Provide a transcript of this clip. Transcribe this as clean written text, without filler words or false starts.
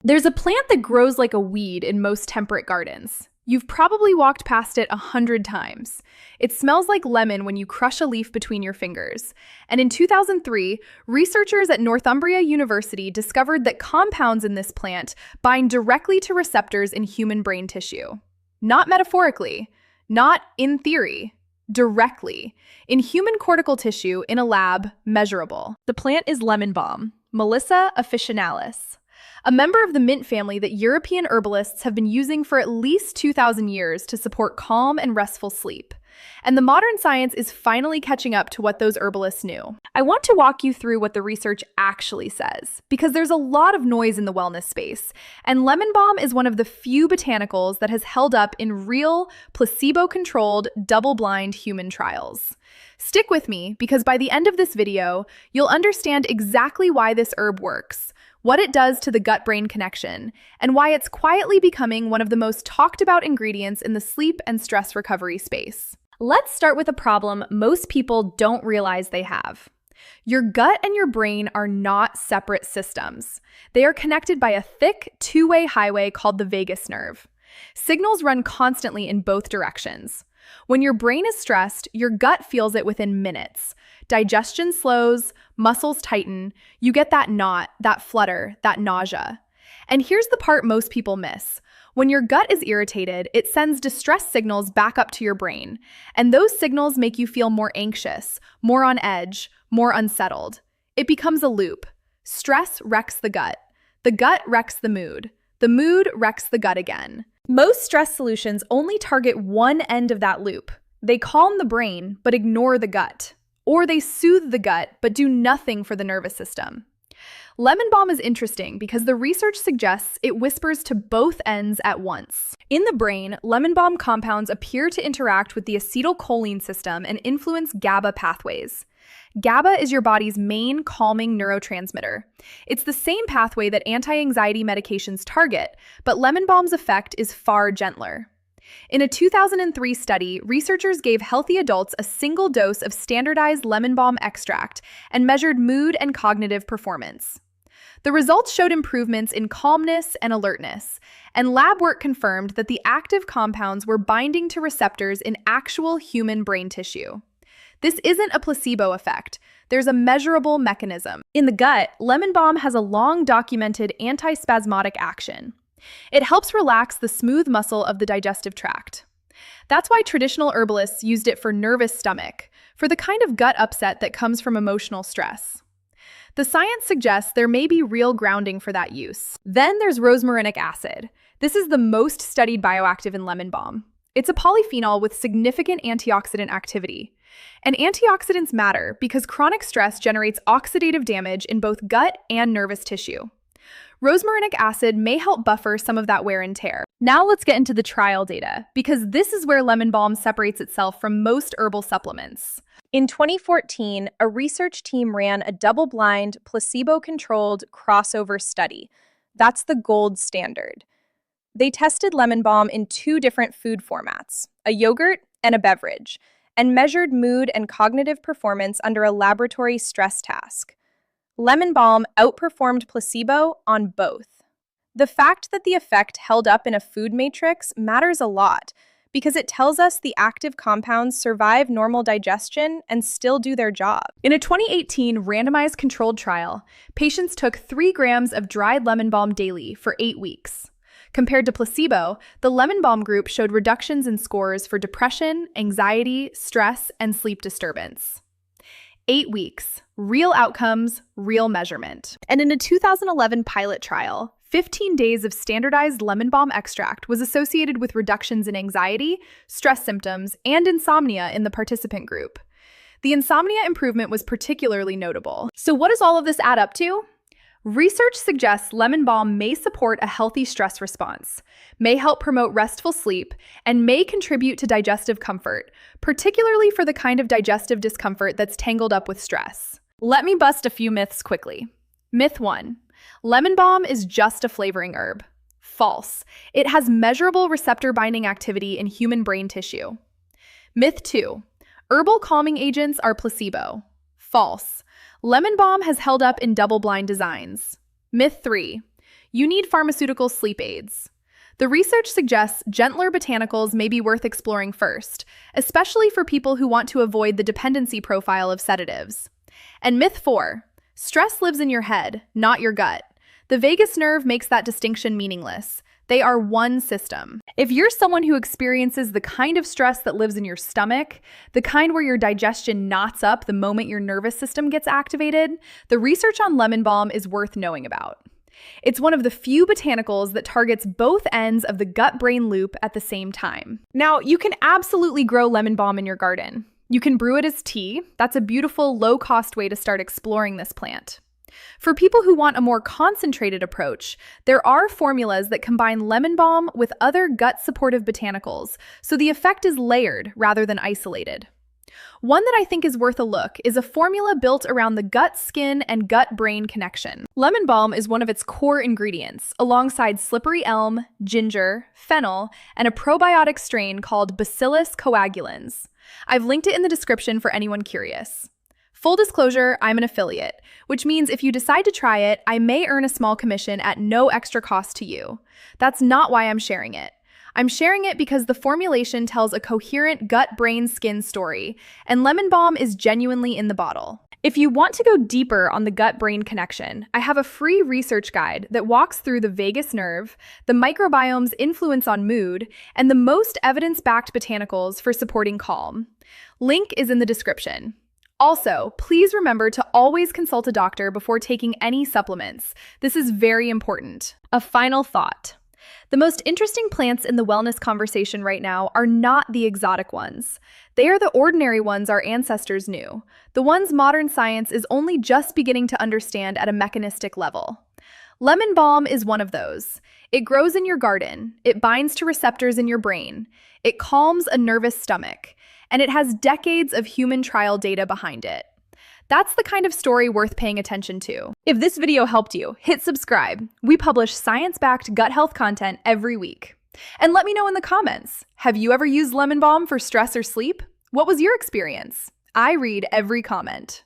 There's a plant that grows like a weed in most temperate gardens. You've probably walked past it 100 times. It smells like lemon when you crush a leaf between your fingers. And in 2003, researchers at Northumbria University discovered that compounds in this plant bind directly to receptors in human brain tissue. Not metaphorically, not in theory, directly. In human cortical tissue in a lab, measurable. The plant is lemon balm, Melissa officinalis, a member of the mint family that European herbalists have been using for at least 2,000 years to support calm and restful sleep. And the modern science is finally catching up to what those herbalists knew. I want to walk you through what the research actually says, because there's a lot of noise in the wellness space, and lemon balm is one of the few botanicals that has held up in real, placebo-controlled, double-blind human trials. Stick with me, because by the end of this video, you'll understand exactly why this herb works, what it does to the gut-brain connection, and why it's quietly becoming one of the most talked about ingredients in the sleep and stress recovery space. Let's start with a problem most people don't realize they have. Your gut and your brain are not separate systems. They are connected by a thick, two-way highway called the vagus nerve. Signals run constantly in both directions. When your brain is stressed, your gut feels it within minutes. Digestion slows, muscles tighten, you get that knot, that flutter, that nausea. And here's the part most people miss. When your gut is irritated, it sends distress signals back up to your brain, and those signals make you feel more anxious, more on edge, more unsettled. It becomes a loop. Stress wrecks the gut wrecks the mood wrecks the gut again. Most stress solutions only target one end of that loop. They calm the brain, but ignore the gut. Or they soothe the gut, but do nothing for the nervous system. Lemon balm is interesting because the research suggests it whispers to both ends at once. In the brain, lemon balm compounds appear to interact with the acetylcholine system and influence GABA pathways. GABA is your body's main calming neurotransmitter. It's the same pathway that anti-anxiety medications target, but lemon balm's effect is far gentler. In a 2003 study, researchers gave healthy adults a single dose of standardized lemon balm extract and measured mood and cognitive performance. The results showed improvements in calmness and alertness, and lab work confirmed that the active compounds were binding to receptors in actual human brain tissue. This isn't a placebo effect. There's a measurable mechanism. In the gut, lemon balm has a long-documented antispasmodic action. It helps relax the smooth muscle of the digestive tract. That's why traditional herbalists used it for nervous stomach, for the kind of gut upset that comes from emotional stress. The science suggests there may be real grounding for that use. Then there's rosmarinic acid. This is the most studied bioactive in lemon balm. It's a polyphenol with significant antioxidant activity. And antioxidants matter because chronic stress generates oxidative damage in both gut and nervous tissue. Rosmarinic acid may help buffer some of that wear and tear. Now let's get into the trial data, because this is where lemon balm separates itself from most herbal supplements. In 2014, a research team ran a double-blind, placebo-controlled crossover study. That's the gold standard. They tested lemon balm in two different food formats, a yogurt and a beverage, and measured mood and cognitive performance under a laboratory stress task. Lemon balm outperformed placebo on both. The fact that the effect held up in a food matrix matters a lot because it tells us the active compounds survive normal digestion and still do their job. In a 2018 randomized controlled trial, patients took 3 grams of dried lemon balm daily for 8 weeks. Compared to placebo, the lemon balm group showed reductions in scores for depression, anxiety, stress, and sleep disturbance. 8 weeks, real outcomes, real measurement. And in a 2011 pilot trial, 15 days of standardized lemon balm extract was associated with reductions in anxiety, stress symptoms, and insomnia in the participant group. The insomnia improvement was particularly notable. So what does all of this add up to? Research suggests lemon balm may support a healthy stress response, may help promote restful sleep, and may contribute to digestive comfort, particularly for the kind of digestive discomfort that's tangled up with stress. Let me bust a few myths quickly. Myth 1. Lemon balm is just a flavoring herb. False. It has measurable receptor binding activity in human brain tissue. Myth 2. Herbal calming agents are placebo. False. Lemon balm has held up in double-blind designs. Myth 3. you need pharmaceutical sleep aids. The research suggests gentler botanicals may be worth exploring first, especially for people who want to avoid the dependency profile of sedatives. And myth 4, stress lives in your head, not your gut. The vagus nerve makes that distinction meaningless. They are one system. If you're someone who experiences the kind of stress that lives in your stomach, the kind where your digestion knots up the moment your nervous system gets activated, the research on lemon balm is worth knowing about. It's one of the few botanicals that targets both ends of the gut-brain loop at the same time. Now, you can absolutely grow lemon balm in your garden. You can brew it as tea. That's a beautiful, low-cost way to start exploring this plant. For people who want a more concentrated approach, there are formulas that combine lemon balm with other gut-supportive botanicals, so the effect is layered rather than isolated. One that I think is worth a look is a formula built around the gut-skin and gut-brain connection. Lemon balm is one of its core ingredients, alongside slippery elm, ginger, fennel, and a probiotic strain called Bacillus coagulans. I've linked it in the description for anyone curious. Full disclosure, I'm an affiliate, which means if you decide to try it, I may earn a small commission at no extra cost to you. That's not why I'm sharing it. I'm sharing it because the formulation tells a coherent gut-brain-skin story, and lemon balm is genuinely in the bottle. If you want to go deeper on the gut-brain connection, I have a free research guide that walks through the vagus nerve, the microbiome's influence on mood, and the most evidence-backed botanicals for supporting calm. Link is in the description. Also, please remember to always consult a doctor before taking any supplements. This is very important. A final thought. The most interesting plants in the wellness conversation right now are not the exotic ones. They are the ordinary ones our ancestors knew, the ones modern science is only just beginning to understand at a mechanistic level. Lemon balm is one of those. It grows in your garden, it binds to receptors in your brain, it calms a nervous stomach, and it has decades of human trial data behind it. That's the kind of story worth paying attention to. If this video helped you, hit subscribe. We publish science-backed gut health content every week. And let me know in the comments, have you ever used lemon balm for stress or sleep? What was your experience? I read every comment.